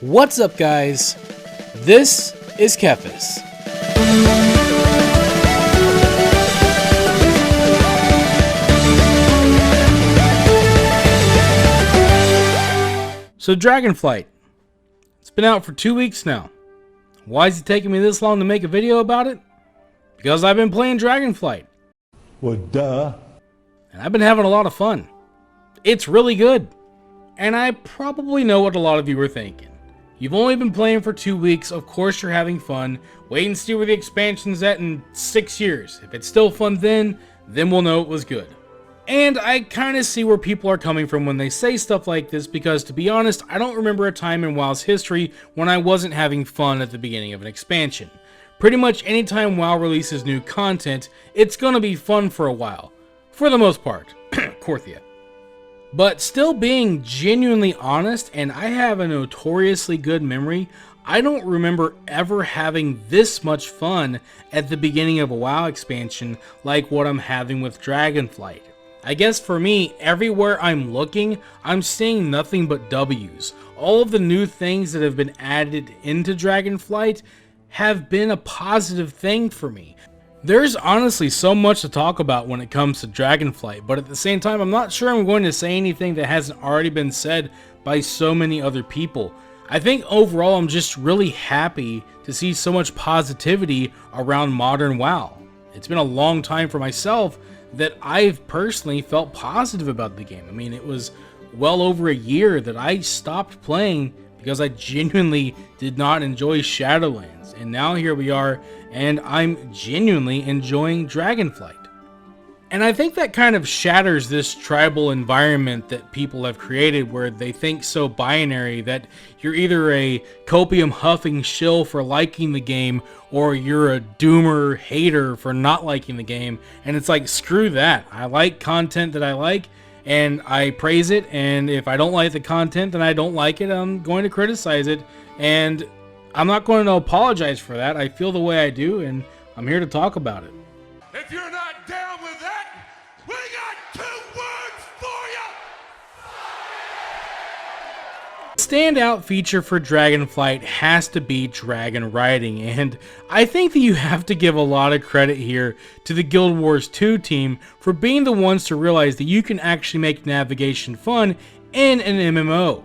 What's up, guys? This is TheKephas. So Dragonflight, it's been out for 2 weeks now. Why is it taking me this long to make a video about it? Because I've been playing Dragonflight. Well, duh. And I've been having a lot of fun. It's really good. And I probably know what a lot of you are thinking. You've only been playing for 2 weeks, of course you're having fun. Wait and see where the expansion's at in 6 years. If it's still fun then we'll know it was good. And I kind of see where people are coming from when they say stuff like this, because to be honest, I don't remember a time in WoW's history when I wasn't having fun at the beginning of an expansion. Pretty much anytime WoW releases new content, it's gonna be fun for a while. For the most part. Korthia. But still being genuinely honest, and I have a notoriously good memory, I don't remember ever having this much fun at the beginning of a WoW expansion like what I'm having with Dragonflight. I guess for me, everywhere I'm looking, I'm seeing nothing but W's. All of the new things that have been added into Dragonflight have been a positive thing for me. There's honestly so much to talk about when it comes to Dragonflight, but at the same time, I'm not sure I'm going to say anything that hasn't already been said by so many other people. I think overall, I'm just really happy to see so much positivity around modern WoW. It's been a long time for myself that I've personally felt positive about the game. I mean, it was well over a year that I stopped playing because I genuinely did not enjoy Shadowlands. And now here we are, and I'm genuinely enjoying Dragonflight. And I think that kind of shatters this tribal environment that people have created, where they think so binary that you're either a copium huffing shill for liking the game, or you're a doomer hater for not liking the game. And it's like, screw that. I like content that I like, and I praise it, and if I don't like the content, then I don't like it. I'm going to criticize it, and I'm not going to apologize for that. I feel the way I do, and I'm here to talk about it. If you're not down with that, we got 2 words for you! The standout feature for Dragonflight has to be dragon riding, and I think that you have to give a lot of credit here to the Guild Wars 2 team for being the ones to realize that you can actually make navigation fun in an MMO.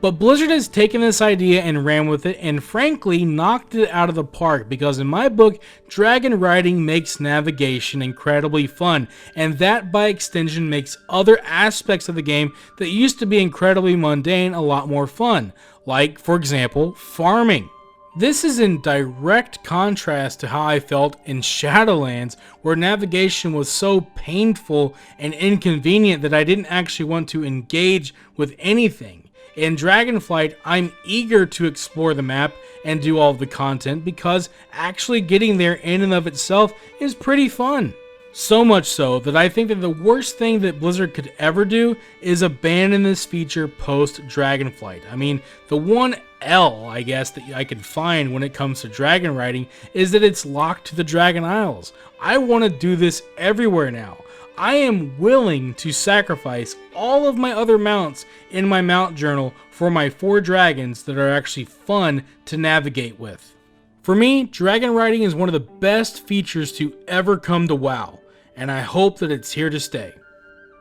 But Blizzard has taken this idea and ran with it, and frankly knocked it out of the park, because in my book, dragon riding makes navigation incredibly fun, and that by extension makes other aspects of the game that used to be incredibly mundane a lot more fun, like, for example, farming. This is in direct contrast to how I felt in Shadowlands, where navigation was so painful and inconvenient that I didn't actually want to engage with anything. In Dragonflight, I'm eager to explore the map and do all of the content, because actually getting there in and of itself is pretty fun. So much so that I think that the worst thing that Blizzard could ever do is abandon this feature post Dragonflight. I mean, the one L, I guess, that I could find when it comes to dragon riding is that it's locked to the Dragon Isles. I want to do this everywhere now. I am willing to sacrifice all of my other mounts in my mount journal for my 4 dragons that are actually fun to navigate with. For me, dragon riding is one of the best features to ever come to WoW, and I hope that it's here to stay.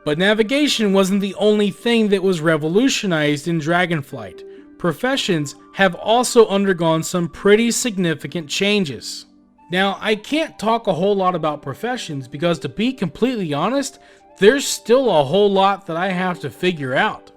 But navigation wasn't the only thing that was revolutionized in Dragonflight. Professions have also undergone some pretty significant changes. Now, I can't talk a whole lot about professions because, to be completely honest, there's still a whole lot that I have to figure out.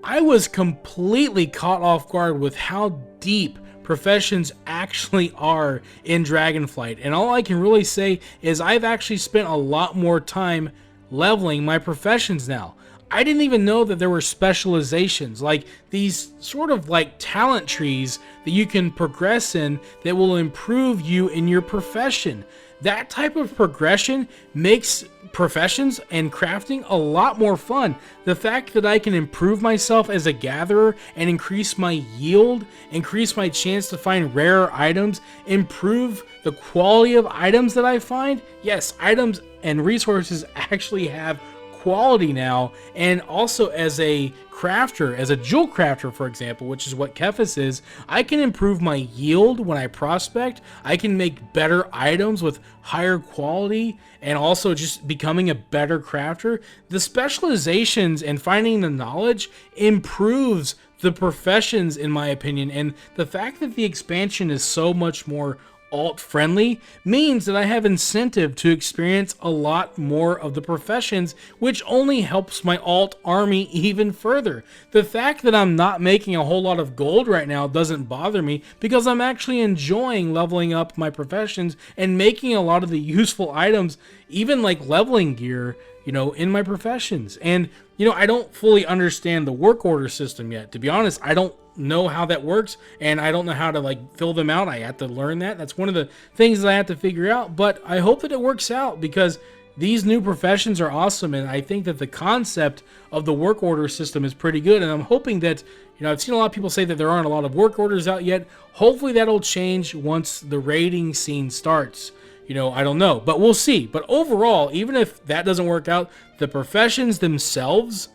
I was completely caught off guard with how deep professions actually are in Dragonflight, and all I can really say is I've actually spent a lot more time leveling my professions now. I didn't even know that there were specializations, like these sort of like talent trees that you can progress in that will improve you in your profession. That type of progression makes professions and crafting a lot more fun. The fact that I can improve myself as a gatherer and increase my yield, increase my chance to find rarer items, improve the quality of items that I find. Yes, items and resources actually have quality now, and also as a crafter, as a jewel crafter, for example, which is what TheKephas is, I can improve my yield when I prospect. I can make better items with higher quality, and also just becoming a better crafter. The specializations and finding the knowledge improves the professions, in my opinion, and the fact that the expansion is so much more alt friendly means that I have incentive to experience a lot more of the professions, which only helps my alt army even further. The fact that I'm not making a whole lot of gold right now doesn't bother me, because I'm actually enjoying leveling up my professions and making a lot of the useful items, even like leveling gear, in my professions. And I don't fully understand the work order system yet. To be honest, I don't know how that works, and I don't know how to fill them out. I have to learn that. That's one of the things that I have to figure out, but I hope that it works out, because these new professions are awesome, and I think that the concept of the work order system is pretty good, and I'm hoping that, I've seen a lot of people say that there aren't a lot of work orders out yet. Hopefully that'll change once the raiding scene starts. I don't know, but we'll see. But overall, even if that doesn't work out, the professions themselves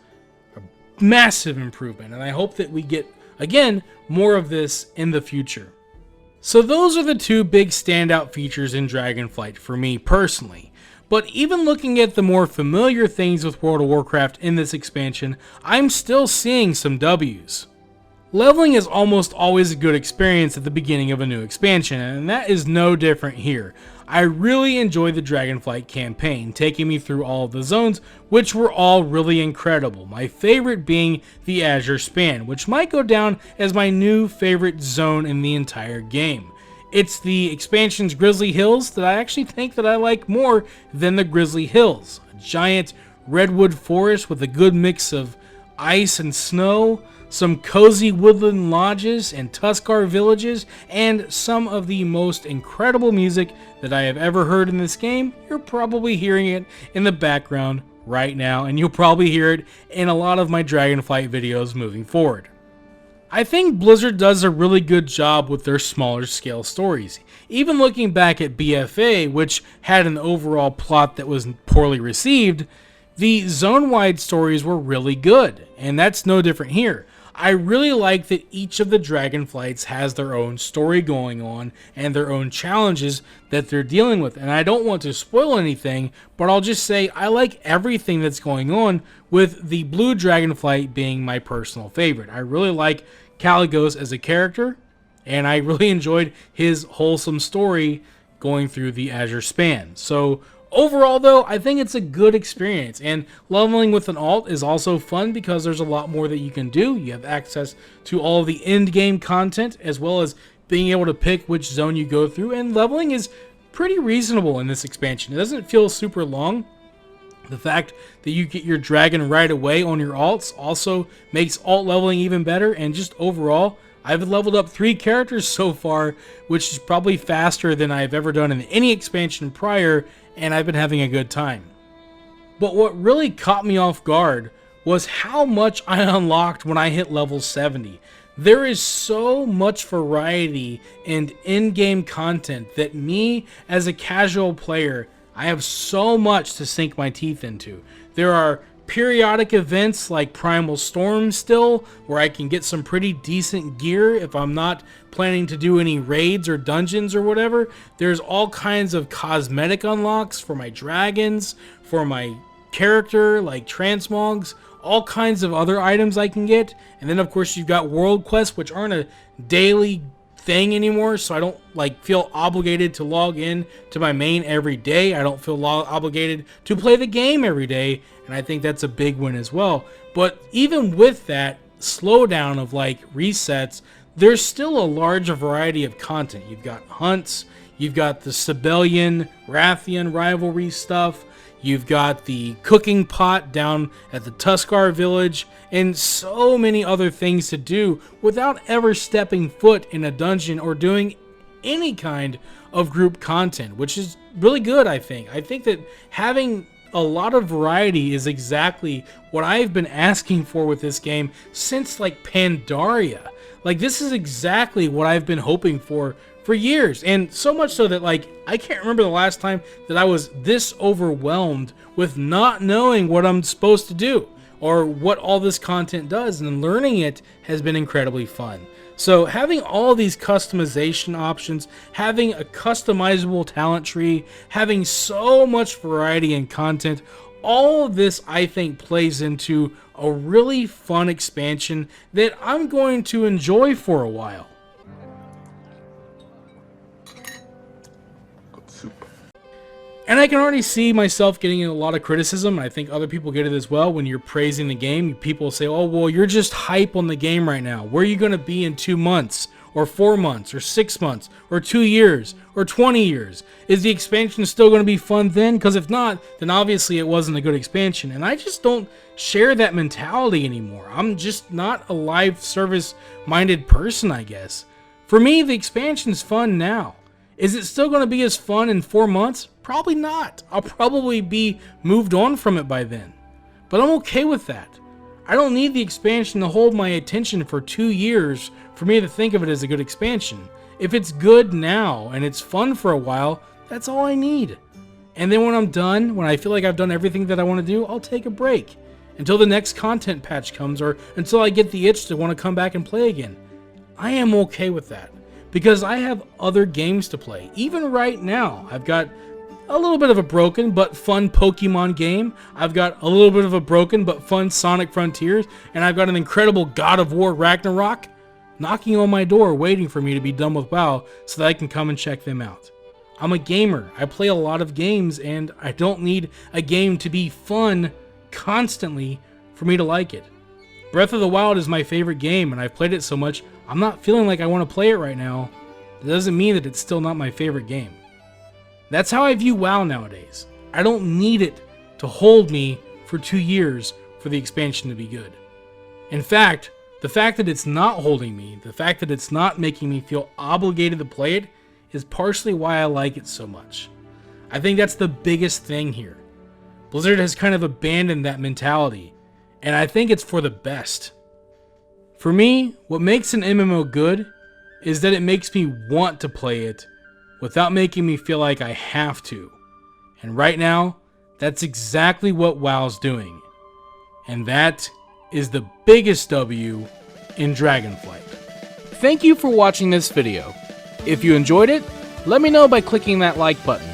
are massive improvement, and I hope that we get, again, more of this in the future. So those are the two big standout features in Dragonflight for me personally. But even looking at the more familiar things with World of Warcraft in this expansion, I'm still seeing some W's. Leveling is almost always a good experience at the beginning of a new expansion, and that is no different here. I really enjoyed the Dragonflight campaign, taking me through all of the zones, which were all really incredible. My favorite being the Azure Span, which might go down as my new favorite zone in the entire game. It's the expansion's Grizzly Hills that I actually think that I like more than the Grizzly Hills. A giant redwood forest with a good mix of ice and snow, some cozy woodland lodges and Tuskar villages, and some of the most incredible music that I have ever heard in this game. You're probably hearing it in the background right now, and you'll probably hear it in a lot of my Dragonflight videos moving forward. I think Blizzard does a really good job with their smaller scale stories. Even looking back at BFA, which had an overall plot that was poorly received, the zone-wide stories were really good, and that's no different here. I really like that each of the Dragonflights has their own story going on and their own challenges that they're dealing with. And I don't want to spoil anything, but I'll just say I like everything that's going on, with the Blue Dragonflight being my personal favorite. I really like Caligos as a character, and I really enjoyed his wholesome story going through the Azure Span. So overall, though, I think it's a good experience, and leveling with an alt is also fun because there's a lot more that you can do. You have access to all of the end-game content, as well as being able to pick which zone you go through, and leveling is pretty reasonable in this expansion. It doesn't feel super long. The fact that you get your dragon right away on your alts also makes alt leveling even better, and just overall, I've leveled up 3 characters so far, which is probably faster than I've ever done in any expansion prior, and I've been having a good time. But what really caught me off guard was how much I unlocked when I hit level 70. There is so much variety and in-game content that me, as a casual player, I have so much to sink my teeth into. There are periodic events like Primal Storm still, where I can get some pretty decent gear if I'm not planning to do any raids or dungeons or whatever. There's all kinds of cosmetic unlocks for my dragons, for my character like transmogs, all kinds of other items I can get. And then of course you've got world quests, which aren't a daily thing anymore, so I don't feel obligated to log in to my main every day. I don't feel obligated to play the game every day, and I think that's a big win as well. But even with that slowdown of resets, there's still a large variety of content. You've got hunts, you've got the Sibelian Rathian rivalry stuff, you've got the cooking pot down at the Tuskar village, and so many other things to do without ever stepping foot in a dungeon or doing any kind of group content, which is really good, I think. I think that having a lot of variety is exactly what I've been asking for with this game since Pandaria. Like, this is exactly what I've been hoping for years. And so much so that, like, I can't remember the last time that I was this overwhelmed with not knowing what I'm supposed to do or what all this content does. And learning it has been incredibly fun. So having all these customization options, having a customizable talent tree, having so much variety in content, all of this, I think, plays into a really fun expansion that I'm going to enjoy for a while. And I can already see myself getting a lot of criticism, and I think other people get it as well. When you're praising the game, people say, oh, well, you're just hype on the game right now. Where are you going to be in 2 months, or 4 months, or 6 months, or 2 years, or 20 years? Is the expansion still going to be fun then? Because if not, then obviously it wasn't a good expansion. And I just don't share that mentality anymore. I'm just not a live service-minded person, I guess. For me, the expansion's fun now. Is it still going to be as fun in 4 months? Probably not. I'll probably be moved on from it by then. But I'm okay with that. I don't need the expansion to hold my attention for 2 years for me to think of it as a good expansion. If it's good now and it's fun for a while, that's all I need. And then when I'm done, when I feel like I've done everything that I want to do, I'll take a break until the next content patch comes or until I get the itch to want to come back and play again. I am okay with that because I have other games to play. Even right now, I've got a little bit of a broken but fun Pokemon game. I've got a little bit of a broken but fun Sonic Frontiers, and I've got an incredible God of War Ragnarok knocking on my door waiting for me to be done with WoW so that I can come and check them out. I'm a gamer. I play a lot of games, and I don't need a game to be fun constantly for me to like it. Breath of the Wild is my favorite game, and I've played it so much, I'm not feeling like I want to play it right now. It doesn't mean that it's still not my favorite game. That's how I view WoW nowadays. I don't need it to hold me for 2 years for the expansion to be good. In fact, the fact that it's not holding me, the fact that it's not making me feel obligated to play it, is partially why I like it so much. I think that's the biggest thing here. Blizzard has kind of abandoned that mentality, and I think it's for the best. For me, what makes an MMO good is that it makes me want to play it without making me feel like I have to. And right now, that's exactly what WoW's doing. And that is the biggest W in Dragonflight. Thank you for watching this video. If you enjoyed it, let me know by clicking that like button.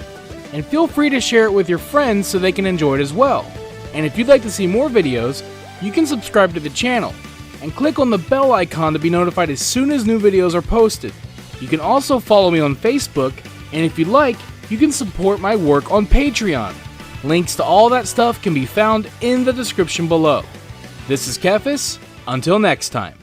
And feel free to share it with your friends so they can enjoy it as well. And if you'd like to see more videos, you can subscribe to the channel and click on the bell icon to be notified as soon as new videos are posted. You can also follow me on Facebook, and if you'd like, you can support my work on Patreon. Links to all that stuff can be found in the description below. This is TheKephas. Until next time.